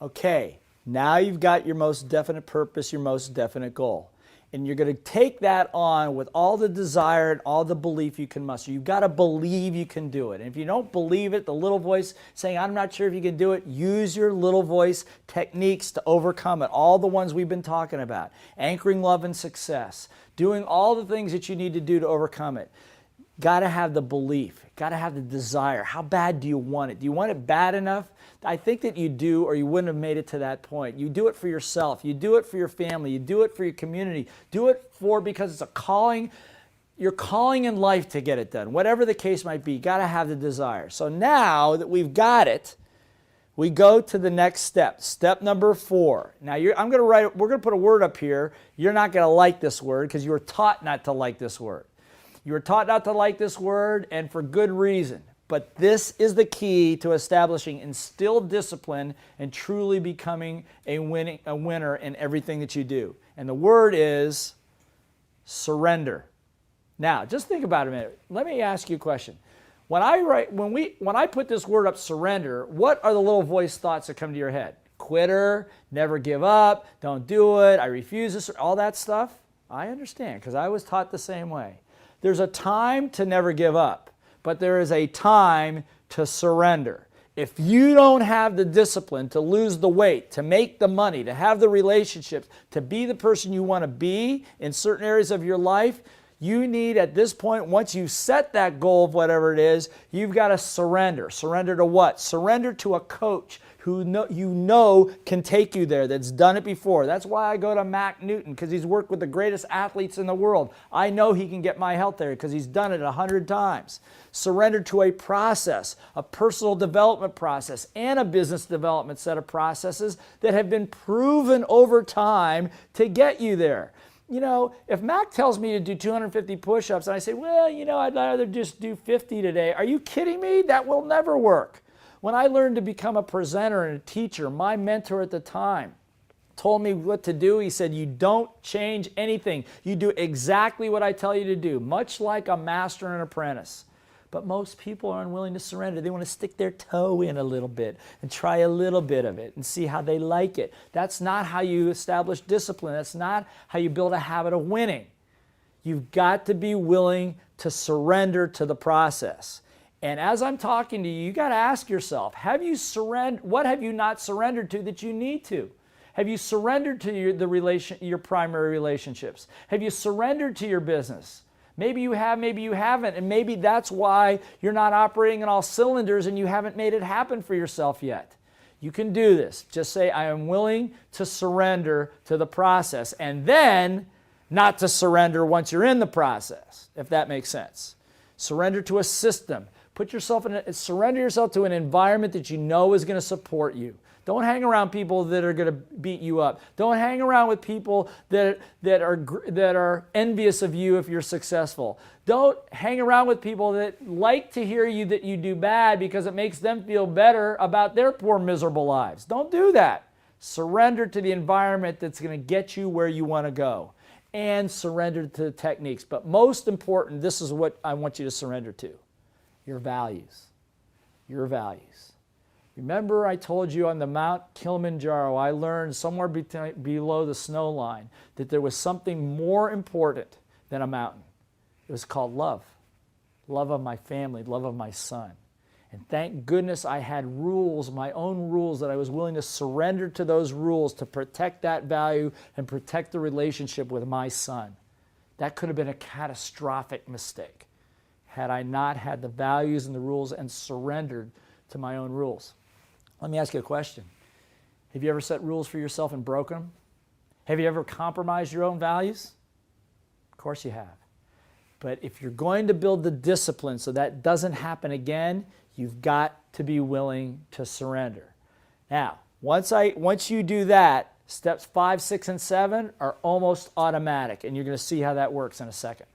Okay, now you've got your most definite purpose, your most definite goal. And you're going to take that on with all the desire and all the belief you can muster. You've got to believe you can do it. And if you don't believe it, the little voice saying, I'm not sure if you can do it, use your little voice techniques to overcome it. All the ones we've been talking about. Anchoring love and success. Doing all the things that you need to do to overcome it. Got to have the belief. Got to have the desire. How bad do you want it? Do you want it bad enough? I think that you do, or you wouldn't have made it to that point. You do it for yourself. You do it for your family. You do it for your community. Do it because it's a calling. Your calling in life to get it done. Whatever the case might be, you got to have the desire. So now that we've got it, we go to the next step. Step number 4. Now we're going to put a word up here. You're not going to like this word because you were taught not to like this word. You were taught not to like this word, and for good reason. But this is the key to establishing instilled discipline and truly becoming a winner in everything that you do. And the word is surrender. Now, just think about it a minute. Let me ask you a question. When I put this word up, surrender, what are the little voice thoughts that come to your head? Quitter, never give up, don't do it, I refuse this, all that stuff? I understand, because I was taught the same way. There's a time to never give up, but there is a time to surrender. If you don't have the discipline to lose the weight, to make the money, to have the relationships, to be the person you want to be in certain areas of your life, you need at this point, once you set that goal of whatever it is, you've got to surrender. Surrender to what? Surrender to a coach who you know can take you there, that's done it before. That's why I go to Mac Newton, because he's worked with the greatest athletes in the world. I know he can get my health there because he's done it 100 times. Surrender to a process, a personal development process, and a business development set of processes that have been proven over time to get you there. You know, if Mac tells me to do 250 push-ups and I say, well, you know, I'd rather just do 50 today. Are you kidding me? That will never work. When I learned to become a presenter and a teacher, my mentor at the time told me what to do. He said, you don't change anything. You do exactly what I tell you to do, much like a master and an apprentice. But most people are unwilling to surrender. They want to stick their toe in a little bit and try a little bit of it and see how they like it. That's not how you establish discipline. That's not how you build a habit of winning. You've got to be willing to surrender to the process. And as I'm talking to you, you got to ask yourself, what have you not surrendered to that you need to? Have you surrendered to your primary relationships? Have you surrendered to your business? Maybe you have, maybe you haven't, and maybe that's why you're not operating on all cylinders and you haven't made it happen for yourself yet. You can do this. Just say, I am willing to surrender to the process, and then not to surrender once you're in the process, if that makes sense. Surrender to a system. Surrender yourself to an environment that you know is going to support you. Don't hang around people that are going to beat you up. Don't hang around with people that are envious of you if you're successful. Don't hang around with people that like to hear that you do bad because it makes them feel better about their poor, miserable lives. Don't do that. Surrender to the environment that's going to get you where you want to go. And surrender to the techniques. But most important, this is what I want you to surrender to. Your values. Your values. Remember I told you on the Mount Kilimanjaro, I learned somewhere below the snow line that there was something more important than a mountain. It was called love. Love of my family, love of my son. And thank goodness I had rules, my own rules, that I was willing to surrender to those rules to protect that value and protect the relationship with my son. That could have been a catastrophic mistake had I not had the values and the rules and surrendered to my own rules. Let me ask you a question. Have you ever set rules for yourself and broken them? Have you ever compromised your own values? Of course you have. But if you're going to build the discipline so that doesn't happen again, you've got to be willing to surrender. Now, once you do that, steps 5, 6, and 7 are almost automatic, and you're going to see how that works in a second.